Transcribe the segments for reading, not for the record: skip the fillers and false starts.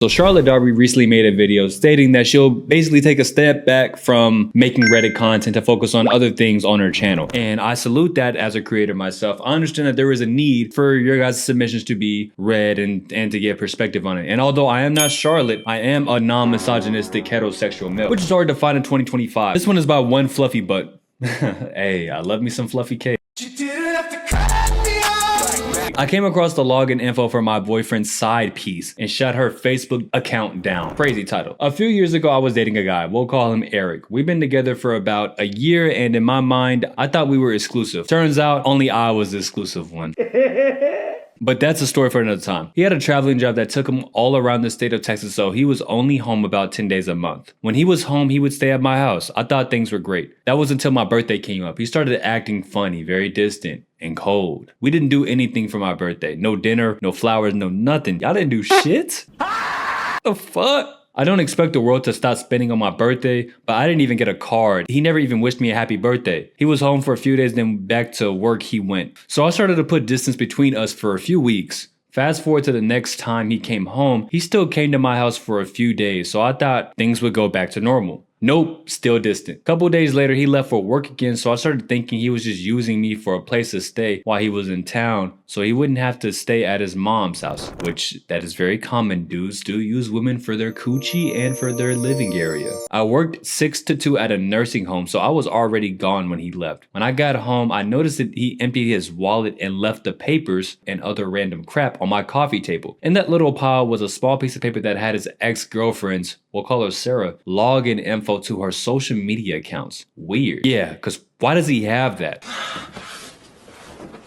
So Charlotte Dobre recently made a video stating that she'll basically take a step back from making Reddit content to focus on other things on her channel. And I salute that as a creator myself. I understand that there is a need for your guys' submissions to be read and to get perspective on it. And although I am not Charlotte, I am a non-misogynistic heterosexual male, which is hard to find in 2025. This one is about one fluffy butt. Hey, I love me some fluffy cake. I came across the login info for my boyfriend's side piece and shut her Facebook account down. Crazy title. A few years ago, I was dating a guy. We'll call him Eric. We've been together for about a year, and in my mind, I thought we were exclusive. Turns out, only I was the exclusive one. But that's a story for another time. He had a traveling job that took him all around the state of Texas, so he was only home about 10 days a month. When he was home, he would stay at my house. I thought things were great. That was until my birthday came up. He started acting funny, very distant and cold. We didn't do anything for my birthday. No dinner, no flowers, no nothing. Y'all didn't do shit? The fuck? I don't expect the world to stop spending on my birthday, but I didn't even get a card. He never even wished me a happy birthday. He was home for a few days, then back to work he went. So I started to put distance between us for a few weeks. Fast forward to the next time he came home, he still came to my house for a few days, so I thought things would go back to normal. Nope, still distant. Couple days later, he left for work again, so I started thinking he was just using me for a place to stay while he was in town, so he wouldn't have to stay at his mom's house, which that is very common. Dudes do use women for their coochie and for their living area. I worked 6 to 2 at a nursing home, so I was already gone when he left. When I got home, I noticed that he emptied his wallet and left the papers and other random crap on my coffee table. In that little pile was a small piece of paper that had his ex-girlfriend's, we'll call her Sarah, login info to her social media accounts. Weird. Yeah, because why does he have that?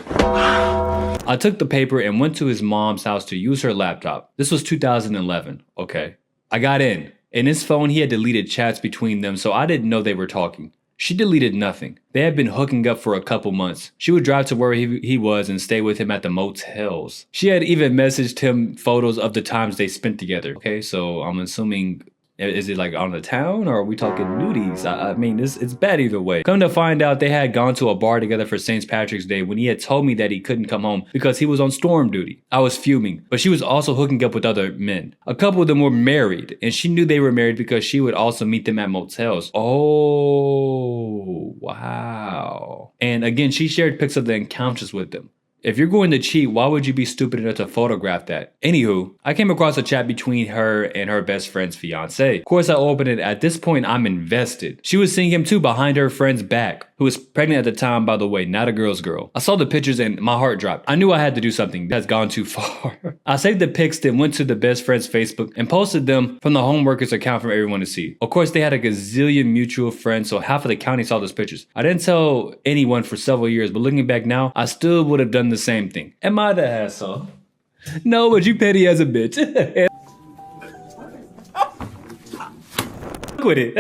I took the paper and went to his mom's house to use her laptop. This was 2011. Okay. I got in. In his phone, he had deleted chats between them, so I didn't know they were talking. She deleted nothing. They had been hooking up for a couple months. She would drive to where he was and stay with him at the motels. She had even messaged him photos of the times they spent together. Okay, so I'm assuming, is it like on the town or are we talking nudies? I mean, it's bad either way. Come to find out, they had gone to a bar together for St. Patrick's Day when he had told me that he couldn't come home because he was on storm duty. I was fuming, but she was also hooking up with other men. A couple of them were married, and she knew they were married because she would also meet them at motels. Oh, wow. And again, she shared pics of the encounters with them. If you're going to cheat, why would you be stupid enough to photograph that? Anywho, I came across a chat between her and her best friend's fiance. Of course, I opened it. At this point, I'm invested. She was seeing him too behind her friend's back, who was pregnant at the time, by the way, not a girl's girl. I saw the pictures and my heart dropped. I knew I had to do something. That's gone too far. I saved the pics, then went to the best friend's Facebook and posted them from the homeworkers account for everyone to see. Of course, they had a gazillion mutual friends, so half of the county saw those pictures. I didn't tell anyone for several years, but looking back now, I still would have done the same thing. Am I the asshole? No, but you petty as a bitch. With it.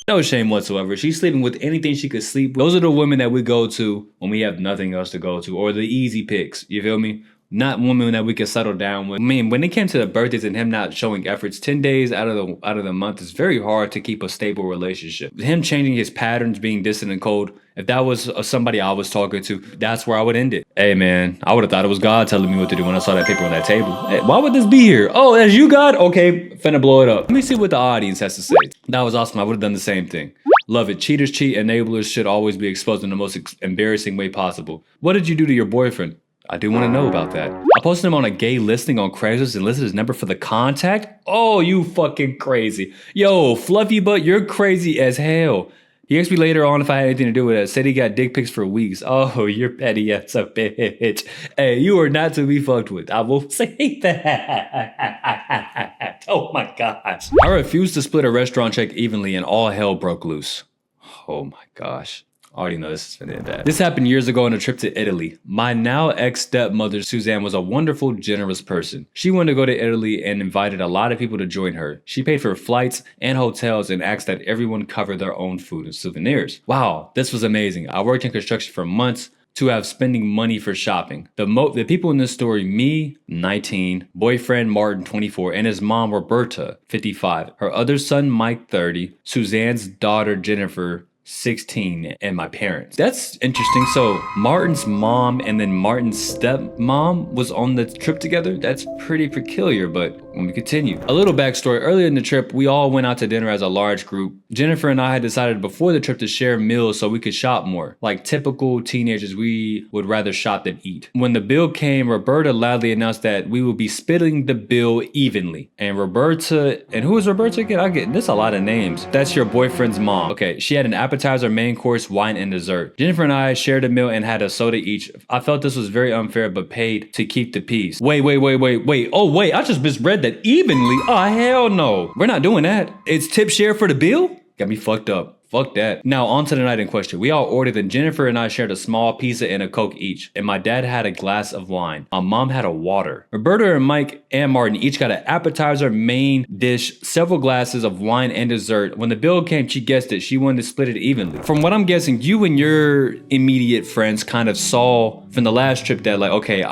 No shame whatsoever. She's sleeping with anything she could sleep with. Those are the women that we go to when we have nothing else to go to, or the easy picks. You feel me? Not women that we can settle down with. I mean, when it came to the birthdays and him not showing efforts, 10 days out of the month, it's very hard to keep a stable relationship. Him changing his patterns, being distant and cold, if that was somebody I was talking to, that's where I would end it. Hey man, I would have thought it was God telling me what to do when I saw that paper on that table. Hey, why would this be here? Oh, that's you, God? Okay, finna blow it up. Let me see what the audience has to say. That was awesome. I would have done the same thing. Love it. Cheaters cheat. Enablers should always be exposed in the most embarrassing way possible. What did you do to your boyfriend? I do want to know about that. I posted him on a gay listing on Craigslist and listed his number for the contact. Oh, you fucking crazy. Yo, Fluffy Butt, you're crazy as hell. He asked me later on if I had anything to do with it. Said he got dick pics for weeks. Oh, you're petty as a bitch. Hey, you are not to be fucked with. I will say that. Oh my gosh. I refused to split a restaurant check evenly and all hell broke loose. Oh my gosh. I already know this is gonna end bad. This happened years ago on a trip to Italy. My now ex-stepmother, Suzanne, was a wonderful, generous person. She wanted to go to Italy and invited a lot of people to join her. She paid for flights and hotels and asked that everyone cover their own food and souvenirs. Wow, this was amazing. I worked in construction for months to have spending money for shopping. The people in this story, me, 19, boyfriend Martin, 24, and his mom, Roberta, 55, her other son, Mike, 30, Suzanne's daughter, Jennifer, 16, and my parents. That's interesting. So Martin's mom and then Martin's stepmom was on the trip together. That's pretty peculiar, but let me continue. A little backstory. Earlier in the trip, we all went out to dinner as a large group. Jennifer and I had decided before the trip to share meals so we could shop more. Like typical teenagers, we would rather shop than eat. When the bill came, Roberta loudly announced that we would be splitting the bill evenly. And Roberta, and who is Roberta again? There's a lot of names. That's your boyfriend's mom. Okay, she had an appetizer, main course, wine, and dessert. Jennifer and I shared a meal and had a soda each. I felt this was very unfair, but paid to keep the peace. Wait. Oh, wait, I just misread that evenly. Oh, hell no. We're not doing that. It's tip share for the bill? Got me fucked up. Fuck that. Now on to the night in question. We all ordered and Jennifer and I shared a small pizza and a Coke each. And my dad had a glass of wine. My mom had a water. Roberta and Mike and Martin each got an appetizer, main dish, several glasses of wine and dessert. When the bill came, she guessed it. She wanted to split it evenly. From what I'm guessing, you and your immediate friends kind of saw from the last trip that like, okay,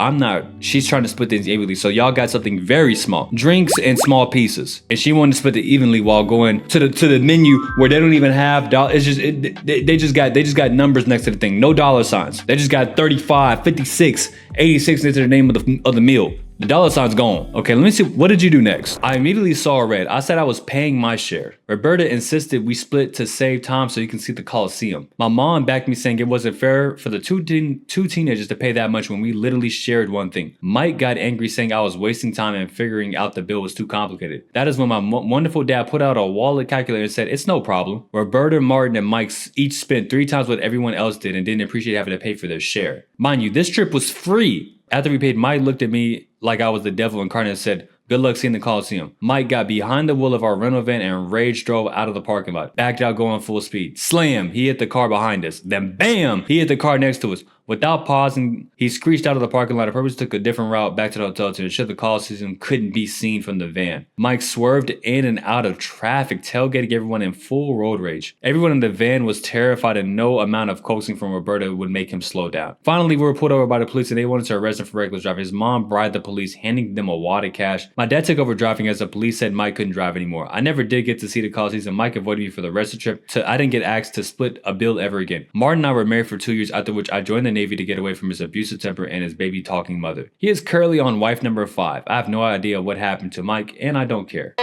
she's trying to split things evenly. So y'all got something very small. Drinks and small pieces. And she wanted to split it evenly while going to the menu where they don't even have dollars. They just got numbers next to the thing. No dollar signs. They just got 35, 56, 86 next to the name of the meal. The dollar sign's gone. Okay, let me see. What did you do next? I immediately saw red. I said I was paying my share. Roberta insisted we split to save time so you can see the Coliseum. My mom backed me saying it wasn't fair for the two teenagers to pay that much when we literally shared one thing. Mike got angry saying I was wasting time and figuring out the bill was too complicated. That is when my wonderful dad put out a wallet calculator and said, it's no problem. Roberta, Martin, and Mike each spent 3 times what everyone else did and didn't appreciate having to pay for their share. Mind you, this trip was free. After we paid, Mike looked at me like I was the devil incarnate and said, good luck seeing the Coliseum. Mike got behind the wheel of our rental van and rage drove out of the parking lot. Backed out going full speed. Slam! He hit the car behind us. Then BAM! He hit the car next to us. Without pausing, he screeched out of the parking lot and purposely took a different route back to the hotel to ensure the Coliseum couldn't be seen from the van. Mike swerved in and out of traffic, tailgating everyone in full road rage. Everyone in the van was terrified and no amount of coaxing from Roberta would make him slow down. Finally, we were pulled over by the police and they wanted to arrest him for reckless driving. His mom bribed the police, handing them a wad of cash. My dad took over driving as the police said Mike couldn't drive anymore. I never did get to see the Coliseum and Mike avoided me for the rest of the trip. I didn't get asked to split a bill ever again. Martin and I were married for 2 years, after which I joined the Navy to get away from his abusive temper and his baby talking mother. He is currently on wife number 5. I have no idea what happened to Mike and I don't care.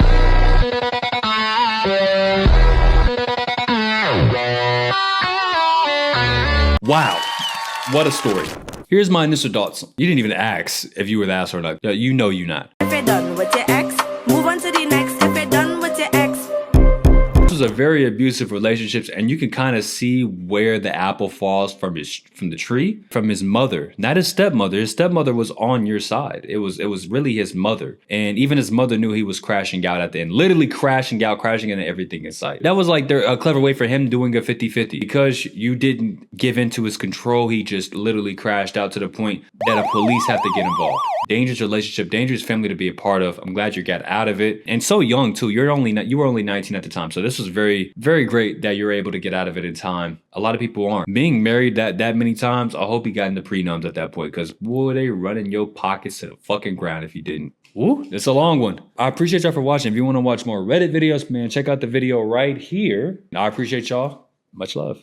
Wow, what a story. Here's my initial thoughts. You didn't even ask if you were the ass or not. You know you not. If you're done with your ex, move on to the next. If you're done with your ex. This was a very abusive relationships, and you can kind of see where the apple falls from the tree, from his mother, not his stepmother. His stepmother was on your side. It was really his mother, and even his mother knew he was crashing out at the end, literally crashing into everything in sight. That was like a clever way for him doing a 50-50 because you didn't give into his control. He just literally crashed out to the point that a police have to get involved. Dangerous relationship, dangerous family to be a part of. I'm glad you got out of it, and so young too. You were only 19 at the time, so this was very, very great that you're able to get out of it in time. A lot of people aren't. Being married that many times, I hope you got into prenums at that point, because boy, they running your pockets to the fucking ground if you didn't. Woo, it's a long one. I appreciate y'all for watching. If you want to watch more Reddit videos, man, check out the video right here. I appreciate y'all. Much love.